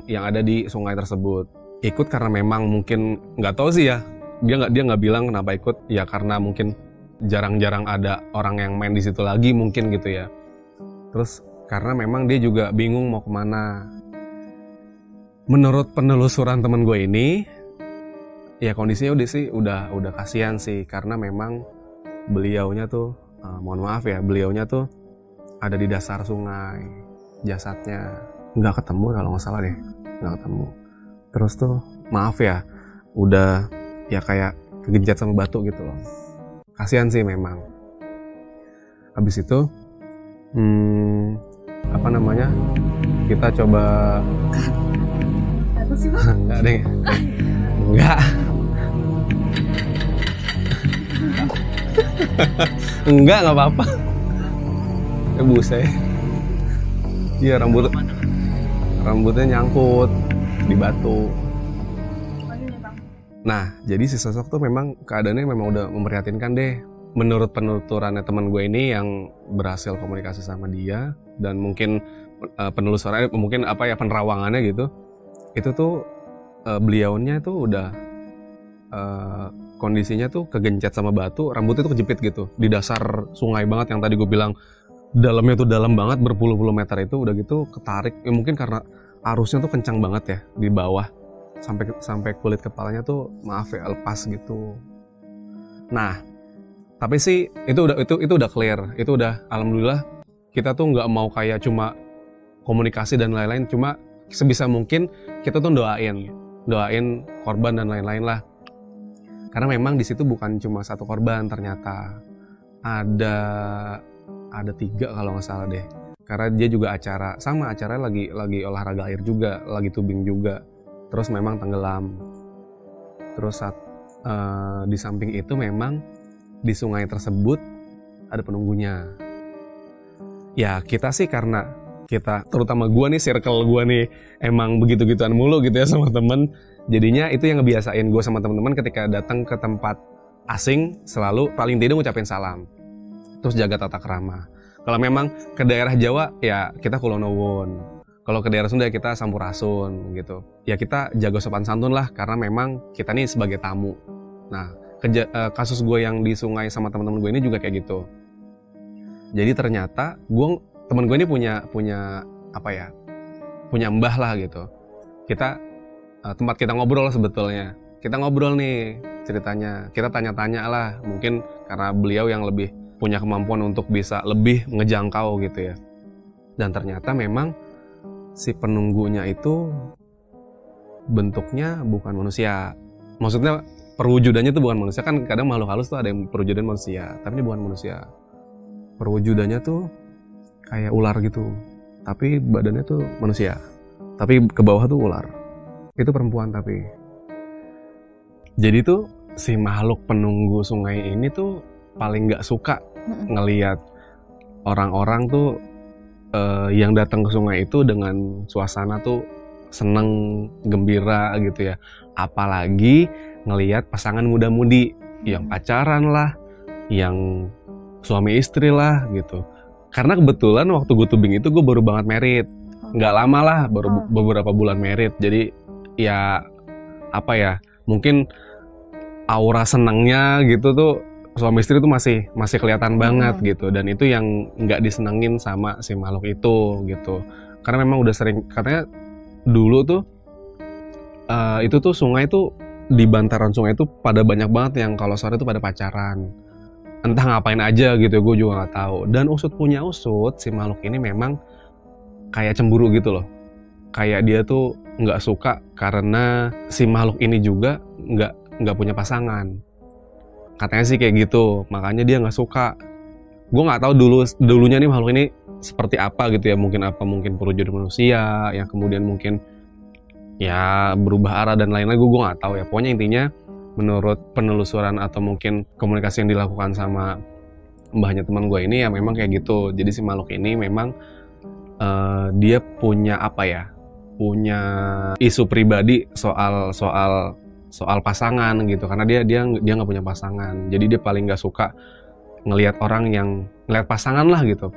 yang ada di sungai tersebut. Ikut karena memang mungkin nggak tahu sih ya, dia nggak bilang kenapa ikut, ya karena mungkin jarang-jarang ada orang yang main di situ lagi mungkin gitu ya. Terus karena memang dia juga bingung mau kemana. Menurut penelusuran temen gue ini, ya kondisinya udah kasihan sih, karena memang beliaunya tuh mohon maaf ya, beliaunya tuh ada di dasar sungai, jasadnya nggak ketemu kalau nggak salah deh, nggak ketemu. Terus tuh maaf ya, udah ya kayak kegencet sama batu gitu loh. Kasihan sih memang. Habis itu apa namanya, kita coba Apa sih, Bang? enggak deh, enggak. Enggak apa-apa. Buset. Iya, rambutnya nyangkut di batu. Nah, jadi si sosok tuh memang keadaannya memang udah memprihatinkan deh. Menurut penuturannya teman gue ini yang berhasil komunikasi sama dia, dan mungkin penelusurannya, mungkin penerawangannya gitu, itu tuh beliaunya tuh udah kondisinya tuh kegencet sama batu, rambutnya tuh kejepit gitu di dasar sungai banget yang tadi gue bilang dalamnya tuh dalam banget, berpuluh-puluh meter itu, udah gitu ketarik, ya mungkin karena arusnya tuh kencang banget ya di bawah, sampai kulit kepalanya tuh maaf ya lepas gitu. Nah, tapi sih itu udah clear, itu udah alhamdulillah. Kita tuh nggak mau kayak cuma komunikasi dan lain-lain, cuma sebisa mungkin kita tuh doain korban dan lain-lain lah. Karena memang di situ bukan cuma satu korban, ternyata ada 3 kalau nggak salah deh. Karena dia juga acara lagi olahraga air juga, lagi tubing juga. Terus memang tenggelam. Terus di samping itu memang di sungai tersebut ada penunggunya. Ya kita sih, karena kita, terutama gue nih, circle gue nih emang begitu-gituan mulu gitu ya sama temen. Jadinya itu yang ngebiasain gue sama teman-teman ketika datang ke tempat asing, selalu paling tidak ngucapin salam. Terus jaga tata krama. Kalau memang ke daerah Jawa ya kita kulonowun. Kalau ke daerah Sunda ya kita sampurasun gitu. Ya kita jaga sopan santun lah, karena memang kita nih sebagai tamu. Nah, kasus gue yang di sungai sama teman-teman gue ini juga kayak gitu. Jadi ternyata teman gue ini punya mbah lah gitu. Tempat kita ngobrol sebetulnya. Kita ngobrol nih ceritanya. Kita tanya-tanya lah, mungkin karena beliau yang lebih punya kemampuan untuk bisa lebih ngejangkau gitu ya. Dan ternyata memang si penunggunya itu bentuknya bukan manusia. Maksudnya perwujudannya itu bukan manusia. Kan kadang makhluk halus tuh ada yang perwujudan manusia, tapi ini bukan manusia. Perwujudannya tuh kayak ular gitu, tapi badannya tuh manusia. Tapi ke bawah tuh ular. Itu perempuan tapi. Jadi tuh si makhluk penunggu sungai ini tuh paling nggak suka ngelihat orang-orang tuh yang datang ke sungai itu dengan suasana tuh seneng, gembira gitu ya. Apalagi ngelihat pasangan muda-mudi yang pacaran lah, yang suami istri lah gitu. Karena kebetulan waktu gue tubing itu gue baru banget married, nggak lama lah, baru beberapa bulan married. Jadi ya mungkin aura senangnya gitu tuh suami istri tuh masih kelihatan banget gitu. Dan itu yang nggak disenengin sama si makhluk itu gitu. Karena memang udah sering, katanya dulu tuh itu tuh sungai tuh, di bantaran sungai itu pada banyak banget yang kalau sore tuh pada pacaran. Entah ngapain aja gitu, gue juga nggak tahu. Dan usut punya usut, si makhluk ini memang kayak cemburu gitu loh. Kayak dia tuh nggak suka karena si makhluk ini juga nggak punya pasangan. Katanya sih kayak gitu, makanya dia nggak suka. Gue nggak tahu dulunya nih makhluk ini seperti apa gitu ya. Mungkin perwujudan manusia, yang kemudian mungkin ya berubah arah dan lain-lain. Gue nggak tahu ya. Pokoknya intinya menurut penelusuran atau mungkin komunikasi yang dilakukan sama mbahnya teman gue ini ya memang kayak gitu. Jadi si makhluk ini memang dia punya punya isu pribadi soal pasangan gitu, karena dia nggak punya pasangan, jadi dia paling nggak suka ngelihat orang yang ngelihat pasangan lah gitu,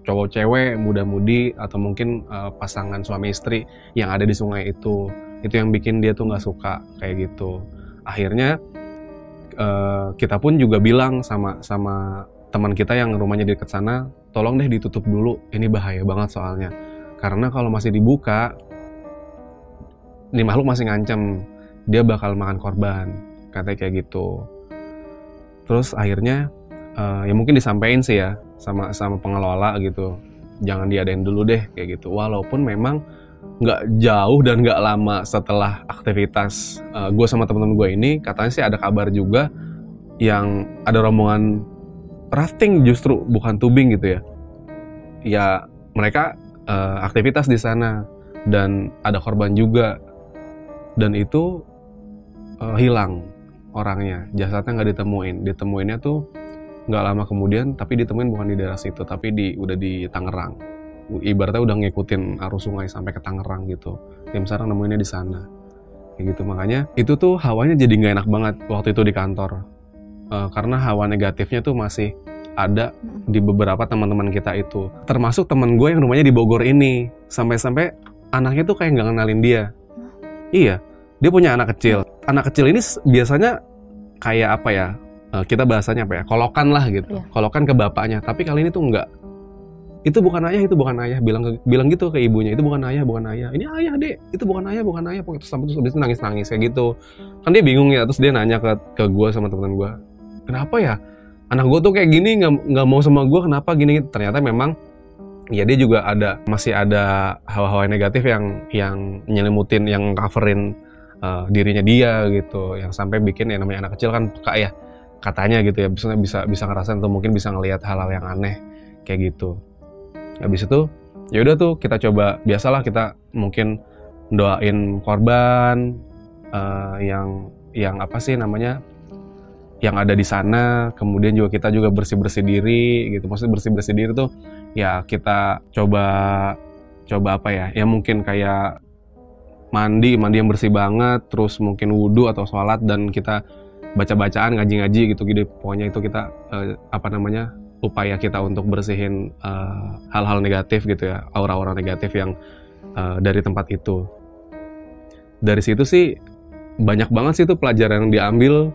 cowok cewek, muda-mudi atau mungkin pasangan suami istri yang ada di sungai itu yang bikin dia tuh nggak suka kayak gitu. Akhirnya kita pun juga bilang sama teman kita yang rumahnya di dekat sana, tolong deh ditutup dulu, ini bahaya banget soalnya, karena kalau masih dibuka ini makhluk masih ngancam, dia bakal makan korban, katanya kayak gitu. Terus akhirnya ya mungkin disampaikan sih ya sama pengelola gitu, jangan diadain dulu deh kayak gitu. Walaupun memang nggak jauh dan nggak lama setelah aktivitas gue sama teman-teman gue ini, katanya sih ada kabar juga yang ada rombongan rafting, justru bukan tubing gitu ya. Ya mereka aktivitas di sana dan ada korban juga, dan itu hilang orangnya, jasadnya nggak ditemuinnya tuh nggak lama kemudian, tapi ditemuin bukan di daerah situ, tapi udah di Tangerang. Ibaratnya udah ngikutin arus sungai sampai ke Tangerang gitu. Tim SAR nemuinnya di sana. Kayak gitu, makanya itu tuh hawanya jadi nggak enak banget waktu itu di kantor. Karena hawa negatifnya tuh masih ada di beberapa teman-teman kita itu. Termasuk teman gue yang rumahnya di Bogor ini. Sampai-sampai anaknya tuh kayak nggak kenalin dia. Iya, dia punya anak kecil. Anak kecil ini biasanya kayak apa ya? Kita bahasanya apa ya? Kolokan lah gitu. Yeah. Kolokan ke bapaknya. Tapi kali ini tuh enggak. Itu bukan ayah, itu bukan ayah. Bilang gitu ke ibunya, itu bukan ayah, bukan ayah. Ini ayah, Dek. Itu bukan ayah, bukan ayah. Terus sampai habis itu nangis-nangis kayak gitu. Kan dia bingung ya. Terus dia nanya ke gue sama teman gue, kenapa ya? Anak gue tuh kayak gini, nggak mau sama gue, kenapa gini? Ternyata memang ya dia juga masih ada hawa-hawa negatif yang nyelimutin, yang coverin dirinya dia gitu, yang sampai bikin ya namanya anak kecil kan peka ya katanya gitu ya, bisa ngerasain atau mungkin bisa ngelihat hal-hal yang aneh kayak gitu. Habis itu ya udah tuh kita coba, biasalah kita mungkin doain korban yang apa sih namanya, yang ada di sana. Kemudian juga kita juga bersih diri gitu. Maksudnya bersih diri tuh ya kita coba apa ya, ya mungkin kayak mandi yang bersih banget, terus mungkin wudhu atau sholat, dan kita baca-bacaan, ngaji gitu. Pokoknya itu kita upaya kita untuk bersihin hal-hal negatif gitu ya, aura-aura negatif yang dari tempat itu. Dari situ sih banyak banget sih itu pelajaran yang diambil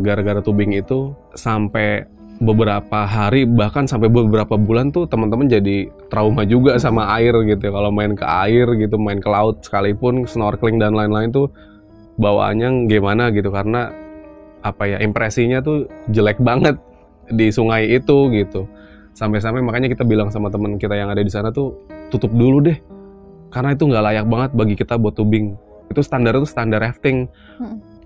gara-gara tubing itu. Sampai beberapa hari, bahkan sampai beberapa bulan tuh teman-teman jadi trauma juga sama air gitu. Kalau main ke air gitu, main ke laut sekalipun, snorkeling dan lain-lain tuh bawaannya gimana gitu, karena apa ya, impresinya tuh jelek banget di sungai itu gitu. Sampai-sampai makanya kita bilang sama teman kita yang ada di sana tuh, tutup dulu deh, karena itu nggak layak banget bagi kita buat tubing. Itu standar rafting.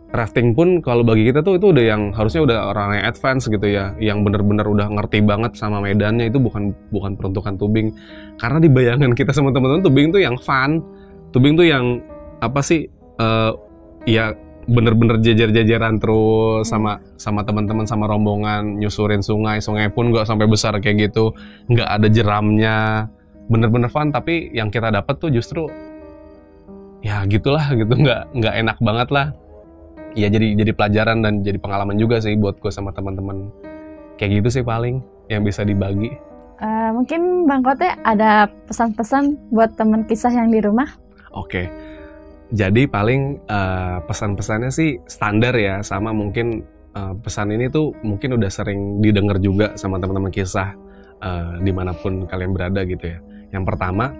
Rafting pun kalau bagi kita tuh itu udah yang harusnya udah orang yang advance gitu ya, yang bener-bener udah ngerti banget sama medannya. Itu bukan peruntukan tubing. Karena di bayangan kita sama teman-teman, tubing tuh yang fun, tubing tuh yang apa sih, ya bener-bener jajar-jajaran terus sama teman-teman, sama rombongan nyusurin sungai pun nggak sampai besar kayak gitu, nggak ada jeramnya, bener-bener fun. Tapi yang kita dapat tuh justru ya gitulah gitu, nggak enak banget lah. Ya jadi pelajaran dan jadi pengalaman juga sih buat gue sama teman-teman. Kayak gitu sih paling yang bisa dibagi. Mungkin Bang Kote ada pesan-pesan buat teman kisah yang di rumah? Oke. Jadi paling pesan-pesannya sih standar ya, sama mungkin pesan ini tuh mungkin udah sering didengar juga sama teman-teman kisah dimanapun kalian berada gitu ya. Yang pertama,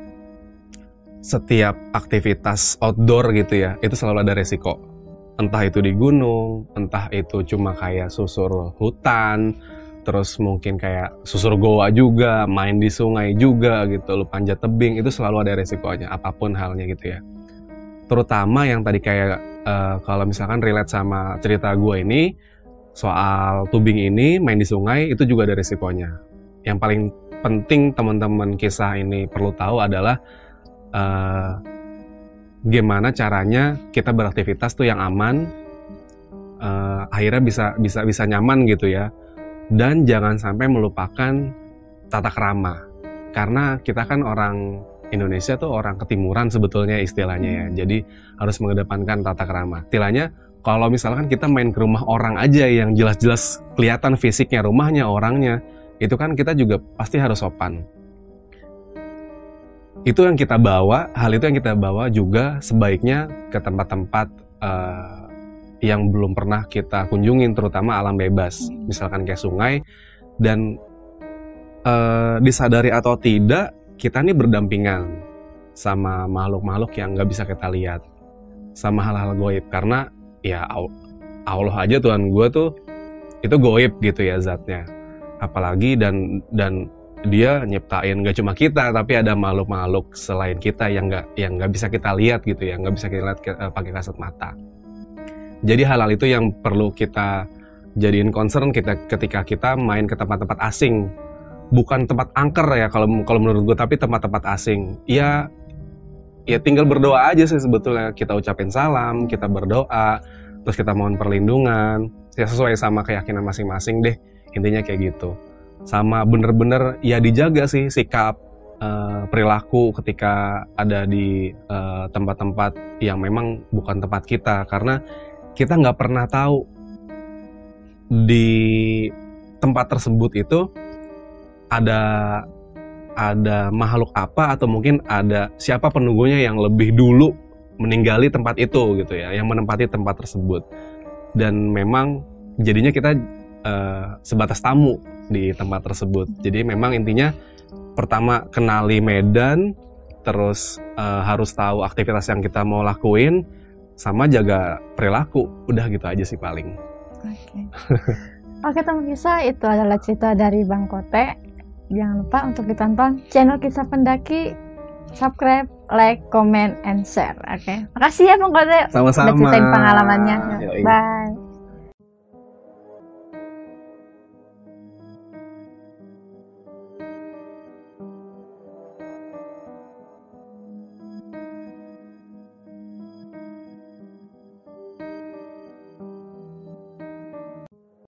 setiap aktivitas outdoor gitu ya, itu selalu ada resiko. Entah itu di gunung, entah itu cuma kayak susur hutan, terus mungkin kayak susur goa juga, main di sungai juga gitu, lu panjat tebing, itu selalu ada resikonya, apapun halnya gitu ya. Terutama yang tadi kayak kalau misalkan relate sama cerita gue ini, soal tubing ini, main di sungai, itu juga ada resikonya. Yang paling penting teman-teman kisah ini perlu tahu adalah gimana caranya kita beraktivitas tuh yang aman, akhirnya bisa nyaman gitu ya, dan jangan sampai melupakan tata krama, karena kita kan orang Indonesia tuh orang ketimuran sebetulnya istilahnya ya. Jadi harus mengedepankan tata krama. Istilahnya kalau misalkan kita main ke rumah orang aja yang jelas-jelas kelihatan fisiknya, rumahnya, orangnya, itu kan kita juga pasti harus sopan. Itu yang kita bawa, hal itu yang kita bawa juga sebaiknya ke tempat-tempat yang belum pernah kita kunjungin, terutama alam bebas, misalkan kayak sungai. Dan disadari atau tidak, kita nih berdampingan sama makhluk-makhluk yang nggak bisa kita lihat, sama hal-hal goib. Karena ya Allah aja Tuhan gue tuh itu goib gitu ya zatnya. Apalagi dan dia nyiptain gak cuma kita, tapi ada makhluk-makhluk selain kita yang nggak bisa kita lihat gitu ya, nggak bisa kita lihat pakai kasat mata. Jadi hal-hal itu yang perlu kita jadiin concern kita ketika kita main ke tempat-tempat asing. Bukan tempat angker ya kalau menurut gue, tapi tempat-tempat asing. Ya tinggal berdoa aja sih sebetulnya. Kita ucapin salam, kita berdoa, terus kita mohon perlindungan. Ya sesuai sama keyakinan masing-masing deh. Intinya kayak gitu. Sama bener-bener ya dijaga sih sikap, perilaku ketika ada di tempat-tempat yang memang bukan tempat kita. Karena kita nggak pernah tahu di tempat tersebut itu ada makhluk apa, atau mungkin ada siapa penunggunya yang lebih dulu meninggali tempat itu gitu ya, yang menempati tempat tersebut. Dan memang jadinya kita sebatas tamu di tempat tersebut. Jadi memang intinya pertama kenali medan, terus harus tahu aktivitas yang kita mau lakuin, sama jaga perilaku. Udah gitu aja sih paling. Oke teman kisah, itu adalah cerita dari Bang Kote. Jangan lupa untuk ditonton channel Kisah Pendaki, subscribe, like, comment, and share. Oke. Makasih ya Bang Kote. Sama-sama. Udah ceritain pengalamannya. Yoi. Bye.